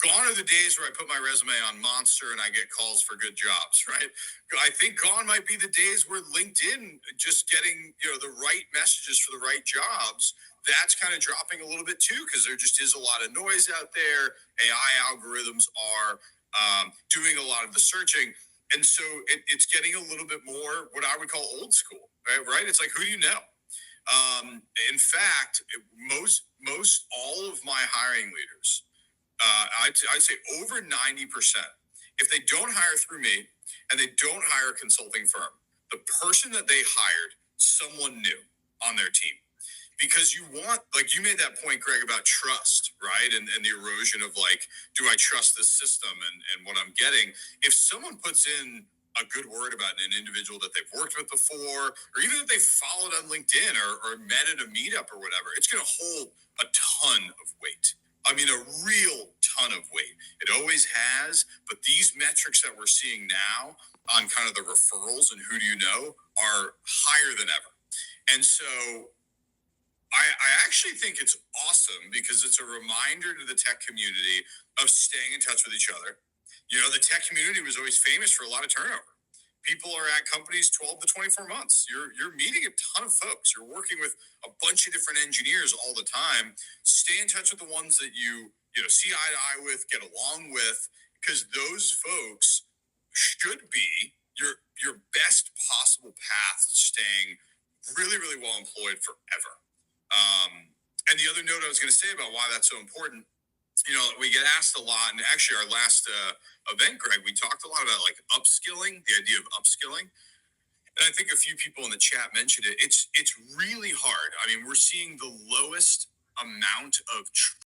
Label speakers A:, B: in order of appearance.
A: Gone are the days where I put my resume on Monster and I get calls for good jobs, right? I think gone might be the days where LinkedIn just getting, the right messages for the right jobs. That's kind of dropping a little bit too, because there just is a lot of noise out there. AI algorithms are doing a lot of the searching. And so it's getting a little bit more what I would call old school, right? It's like, who do you know? In fact, most all of my hiring leaders, I'd say over 90%. If they don't hire through me and they don't hire a consulting firm, the person that they hired, someone new on their team. Because you want, like you made that point, Greg, about trust, right? And the erosion of like, do I trust this system and what I'm getting? If someone puts in a good word about an individual that they've worked with before, or even if they followed on LinkedIn or met at a meetup or whatever, it's going to hold a ton of weight. I mean, a real ton of weight. It always has, but these metrics that we're seeing now on kind of the referrals and who do you know are higher than ever. And so I actually think it's awesome because it's a reminder to the tech community of staying in touch with each other. The tech community was always famous for a lot of turnover. People are at companies 12 to 24 months. You're meeting a ton of folks. You're working with a bunch of different engineers all the time. Stay in touch with the ones that you see eye to eye with, get along with, because those folks should be your best possible path to staying really, really well employed forever. And the other note I was going to say about why that's so important, we get asked a lot, and actually our last event, Greg, we talked a lot about like upskilling, the idea of upskilling. And I think a few people in the chat mentioned it. It's really hard. I mean, we're seeing the lowest amount of